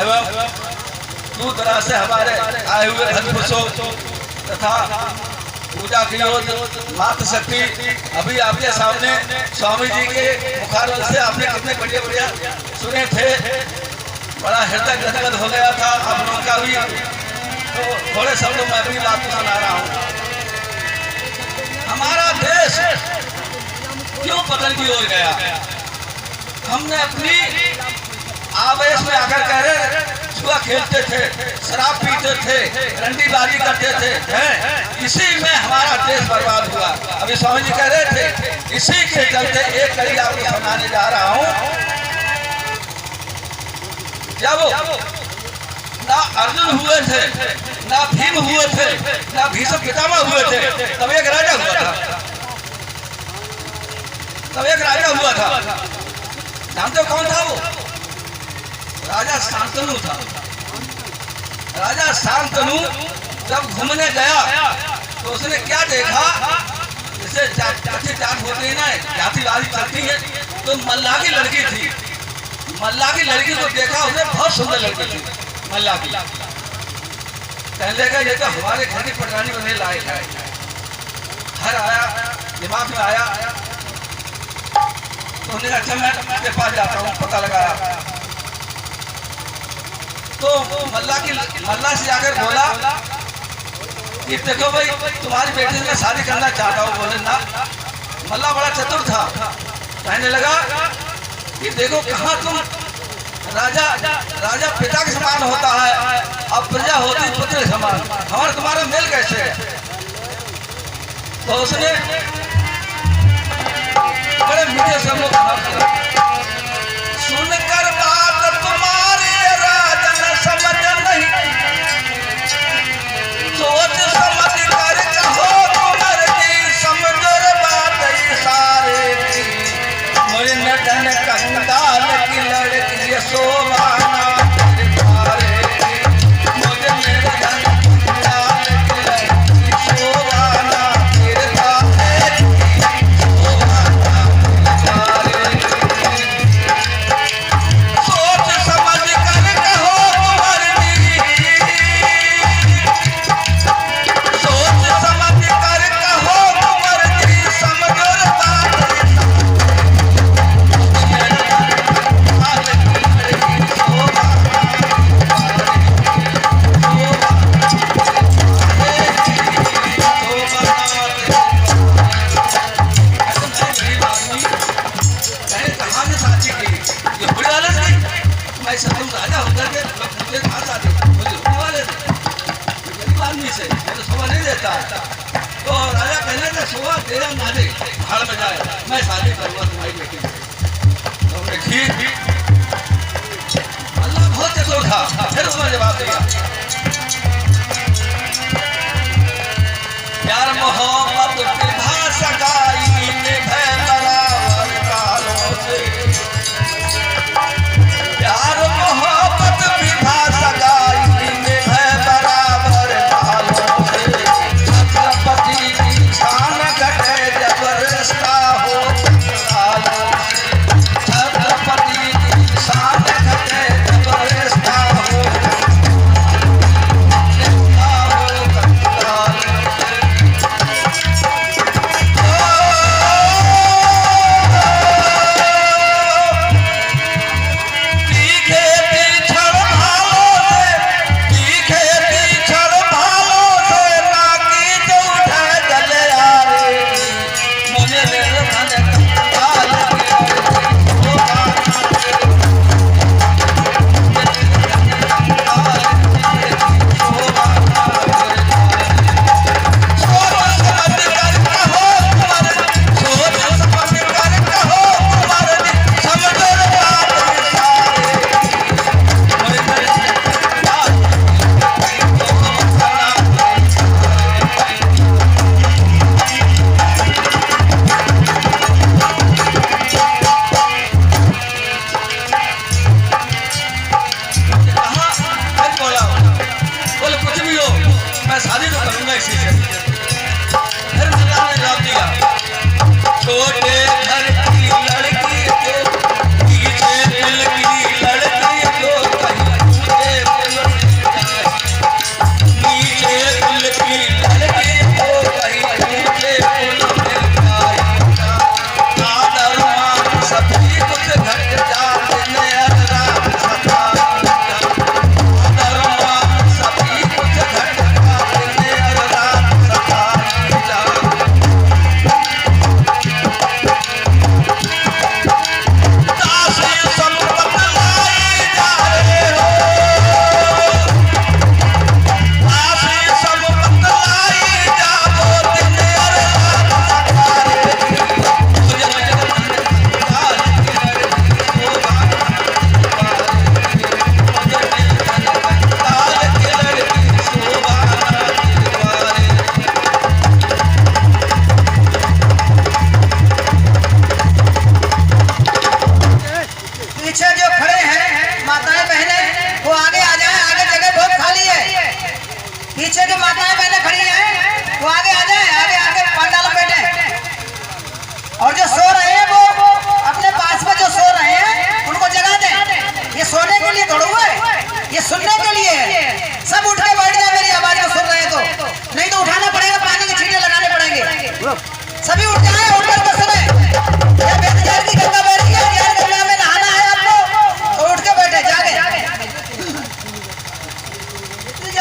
एवं दूर दराज से हमारे आए हुए धर्मपुरुषों तथा पूजा की ओर मातृ शक्ति अभी आपके सामने स्वामी जी के मुखारवल से आपने कितने बढ़िया बढ़िया सुने थे, बड़ा हृदय गदगद हो गया था। अब उनका भी तो थोड़े शब्दों में अपनी बात सुना रहा हूँ। हमारा देश क्यों पतन की ओर गया? हमने अपनी आवेश में आकर कह रहे जुआ खेलते थे, शराब पीते थे, रंडीबाजी करते थे, हैं? इसी में हमारा देश बर्बाद हुआ। अभी स्वामी जी कह रहे थे, इसी के चलते एक कड़ी आपको सुनाने जा रहा हूँ। जब ना अर्जुन हुए थे, ना भीम हुए थे, ना भीष्म पितामह हुए थे, तब एक राजा हुआ था। तब एक राजा हुआ था। जानते हो कौन था वो? राजा शांतनु था। राजा शांतनु जब घूमने गया तो उसने क्या देखा, जैसे जात होती है ना, जातिवादी चलती है, तो मल्लाह की लड़की थी। मल्लाह की लड़की को देखा उसने, बहुत सुंदर लड़की थी मल्लाह की। कहने लगा ये तो हमारे घर की पटरानी बनने लायक है। घर आया, दिमाग में आया, तो उन्होंने अच्छा मैं आपके पास जाता हूँ, पता लगाया। तो मल्लाह से जाकर बोला कि देखो भाई तुम्हारी बेटी से मैं शादी करना चाहता हूँ। बोले ना। मल्लाह बड़ा चतुर था, कहने लगा कि देखो कहाँ तुम राजा पिता के समान होता है, अब प्रजा होती पुत्र के समान, हमारा तुम्हारा मेल कैसे है? तो उसने बड़े मीठे शब्दों में सुनकर बात तुम्हारे राजन समझ नहीं, सोच समझ कर कहो तुमर की, समझो बात सारे की। मुझे नटन कंगाल की लड़की शोभाना तो राजा कहने का शोभा तेरा नाले भाड़ में जाए, मैं शादी करूंगा तुम्हारी बेटी। तो हमने ठीक अल्लाह बहुत चतुर था। फिर उसने जवाब दिया, प्यार मोहब्बत विधा सगाई निभे बराबर कालों से, प्यार मोहब्बत विधा सगाई निभे बराबर कालों से, छत्रपति की शान घटे जब रिश्ता हो कालों से, छत्रपति की शान घटे जब रिश्ता हो।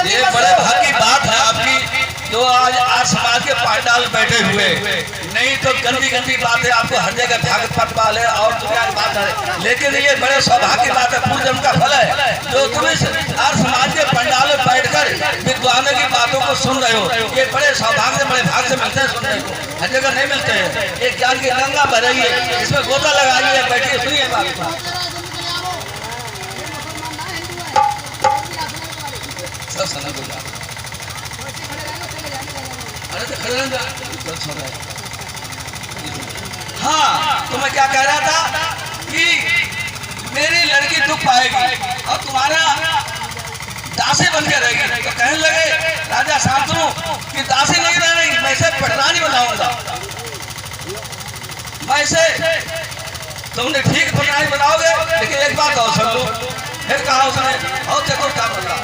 ये बड़े भाग की बात है आपकी जो आज समाज के पायदान बैठे हुए, नहीं तो गंदी गंदी बातें आपको हर जगह भागत पट वाले और दुनिया की बात है। लेकिन ये बड़े सौभाग्य की बात है, पूर्व जन्म का फल है जो तुम इस आर समाज के पंडाल में बैठकर विद्वानों की बातों को सुन रहे हो। ये बड़े सौभाग्य से बड़े भाग से मिलते हैं, सुनने को हर जगह नहीं मिलते हैं। एक ज्ञान की गंगा बह रही है, इसमें गोता लगाइए, बैठिए, सुनिए बात। अरे तो खड़े रहना। हाँ, तो मैं क्या कह रहा था कि मेरी लड़की दुख पाएगी और तुम्हारा दासी बन के रहेगी। तो कहने लगे राजा शांतनु कि दासी नहीं रहेगी, मैं इसे पटरानी बनाऊंगा। मैं इसे तुमने ठीक पटरानी बनाओगे, लेकिन एक बात और सुन लो। फिर कहा उसने, और देखो क्या बोल रहा,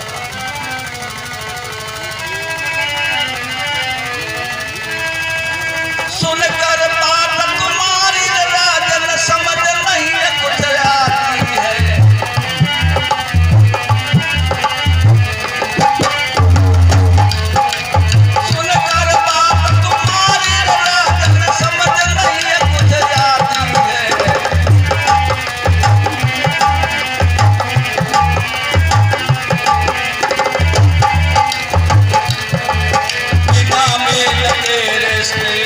सुनकर बात तुम्हारी राजन समझ नहीं कुछ आती है। सुनकर बात तुम्हारी राजन समझ नहीं कुछ आती है। बिना मेल के रिश्ते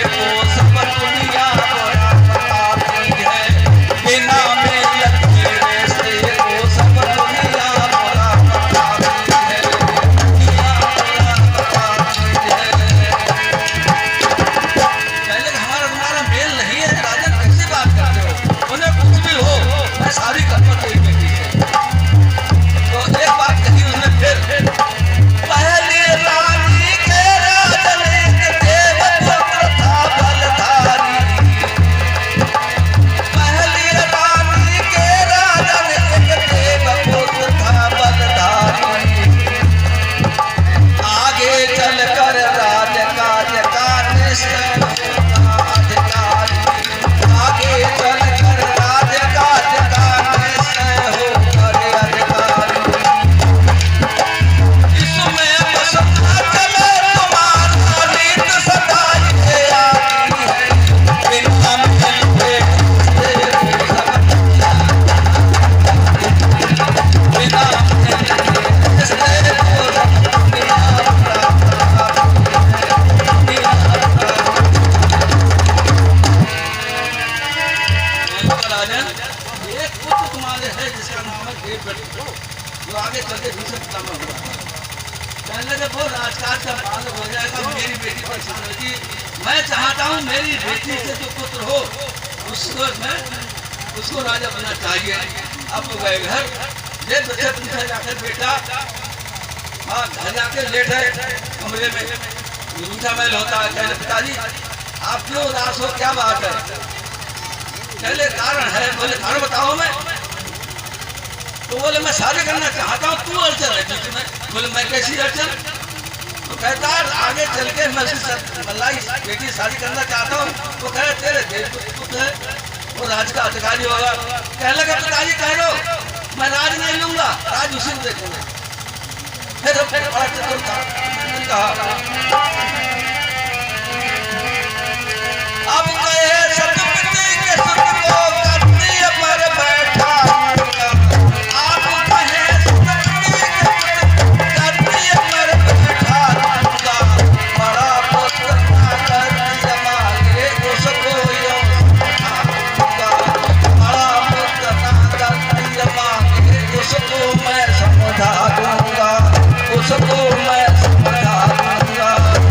जो आगे चलते दूसरे काम में हुआ। कहने लगे वो राजकाज का माल हो जाएगा, मेरी बेटी पर होगी। मैं चाहता हूँ मेरी बेटी से जो पुत्र हो उसको राजा बनना चाहिए। अब वो गए घर, ये बच्चे पूछा जाकर बेटा, हाँ घर जाके लेट है कमरे में, रूठा मैल होता है। कहले पिताजी आप क्यों उदास हो, क्या बात है? कहले कारण है। बोले कारण बताओ। मैं तो बोले मैं शादी करना चाहता हूँ, तू अड़चन है बीच में। बोले मैं कैसी अड़चन? तो कहता है आगे चल के मैं बेटी शादी करना चाहता हूँ। तो कह रहे तेरे देश पुत्र है, वो राज का अधिकारी होगा। कह लगा पिताजी कह दो मैं राज नहीं लूंगा, राज उसी को देखूंगा। फिर कहा अब कहे सतपति के सुत को करती पर बैठा। उसको मैं समझा दूंगा।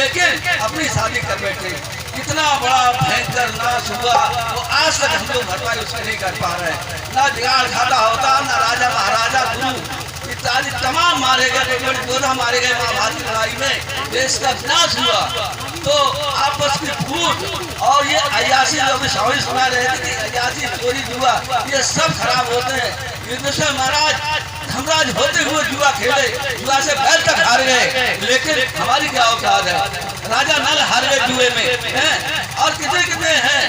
लेकिन अपनी शादी कर बैठे। इतना बड़ा भयंकर नाश हुआ वो आज तक हम लोग भरपाई उससे नहीं कर पा रहे। ना जुगाड़ खाता होता, ना राजा महाराजा गुरु इत्यादि तमाम मारे गए, योद्धा मारे गए महाभारत की लड़ाई में, देश का विनाश हुआ। तो आपस की फूट और ये अयासी जो भी स्वामी सुना रहे थे कि अयासी चोरी जुआ ये सब खराब होते हैं। युद्धेश्वर महाराज धर्मराज होते हुए जुआ खेले, जुआ से बैल तक हार गए, लेकिन हमारी क्या औकात है। राजा नल हार गए जुए में हैं, और कितने कितने हैं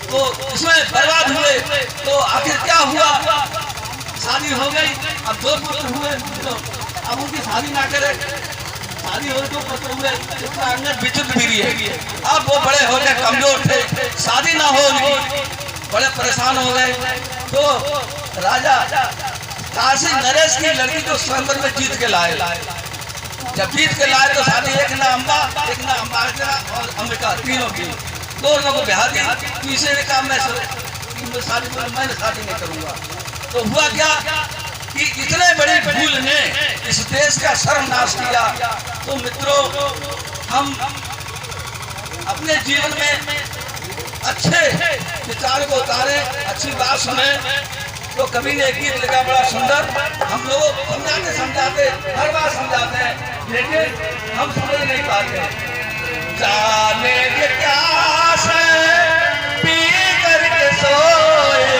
तो इसमें बर्बाद हुए। तो आखिर क्या हुआ, शादी हो गई, अब 2 पुत्र हुए, तो अब उनकी शादी ना करे, शादी हो 2 पुत्र हुए, इसका अंगद विचित्र बीरी है। अब वो बड़े हो गए, कमजोर थे, शादी ना हो उनकी, बड़े परेशान हो गए। तो राजा काशी नरेश की लड़की को स्वयंवर में जीत के लाए। जब जीत के लाए तो शादी एक ना अम्बा, एक ना अम्बालिका और अंबिका, तीनों की, दोनों को ब्याह दी। तीसरे ने कहा मैंने शादी नहीं करूंगा। तो हुआ क्या कि इतने बड़े भूल ने इस देश का सर्वनाश किया। तो मित्रों, हम अपने जीवन में अच्छे विचार को उतारें, अच्छी बात सुने। तो कवि ने एक गीत लिखा बड़ा सुंदर, हम लोग समझाते समझाते हर बार समझाते हैं, लेकिन हम समझ नहीं पाते। जाने के प्यास पी करके सोए,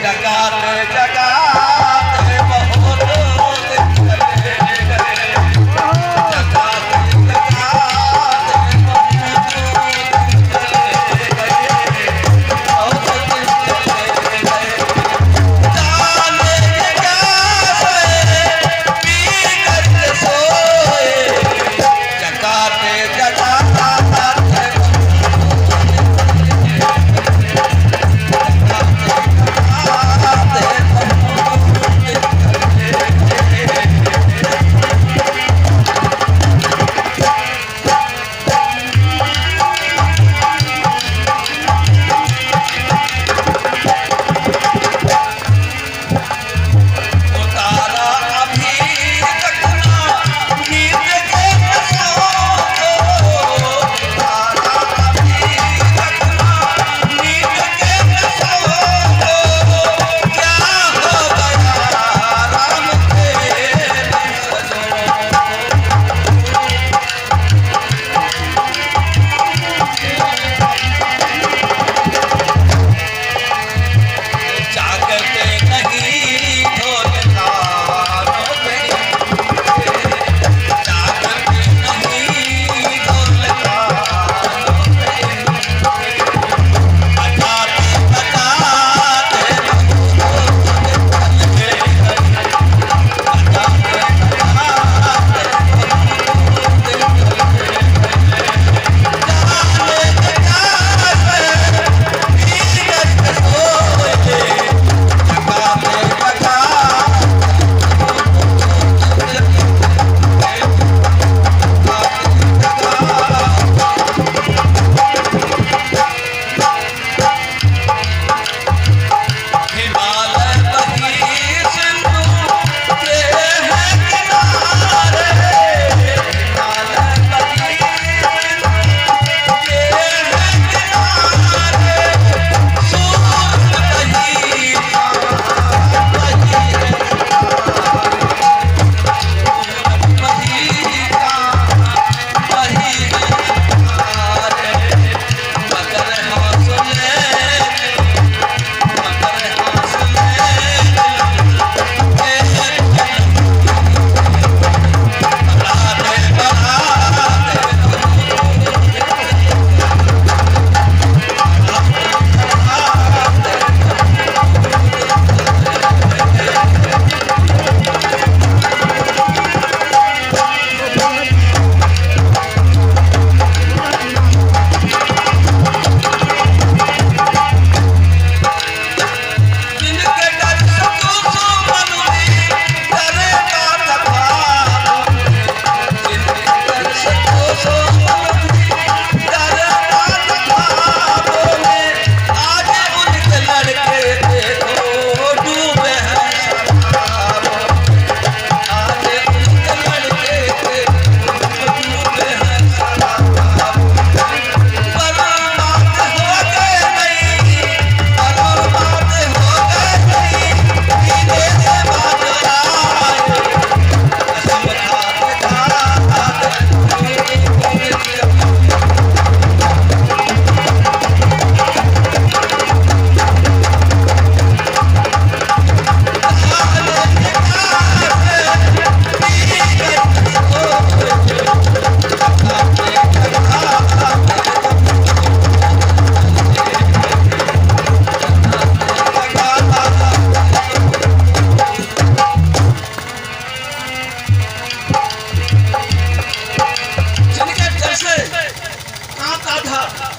जगाते जगाते बहुत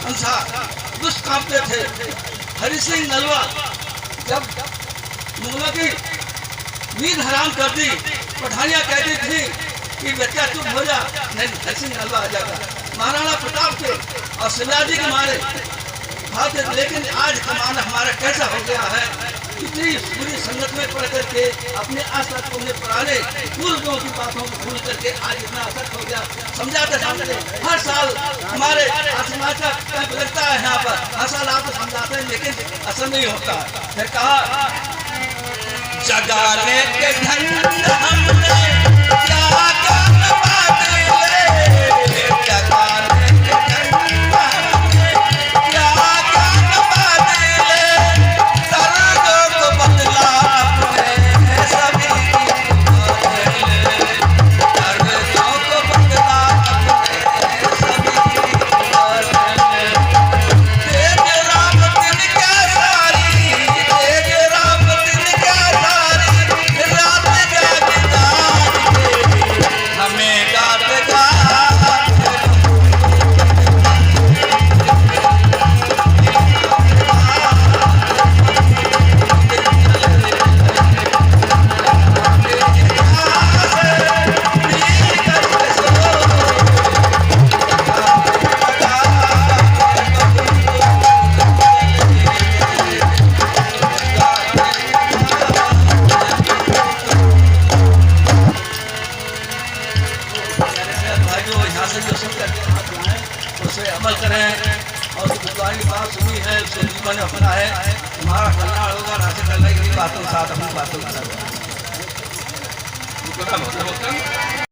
अनुसार दुष्ट कांपते थे। हरि सिंह नलवा जब मुगलों की नींद हराम कर दी, पठानियां कहती थी कि बच्चा चुप हो जा, नहीं हरि सिंह नलवा आ जाता। महाराणा प्रताप के और शिवराज जी के मारे भागते, लेकिन आज जमाना हमारा कैसा हो गया है, इतनी बुरी संगत में पड़ करके अपने आसपास को अपने पुराने पूर्वजों की बातों को भूल करके आज इतना असर हो गया। समझाते हर साल हमारे समाचार कैंप लगता है यहाँ पर, हर साल आपको समझाते हैं लेकिन असर नहीं होता। फिर कहा जगाने के ढंग हमने क्या काम बातें ले, जगाने के ढंग हमने क्या काम बातें ले, दर्दों को बदला अपने सभी दर्दों को बदला अपने सभी। तेज राम दिन क्या सारी, तेज राम दिन क्या सारी, रात जाग जाग के हमें गात गात भाइयों यहाँ से जो सुन करके हाथ लाएं उसे अमल करें और भगवान की बात सुनी है उसे जीवन में अपना है, हमारा कल्याण होगा। राशि करने की बातों के साथ अपनी बातों का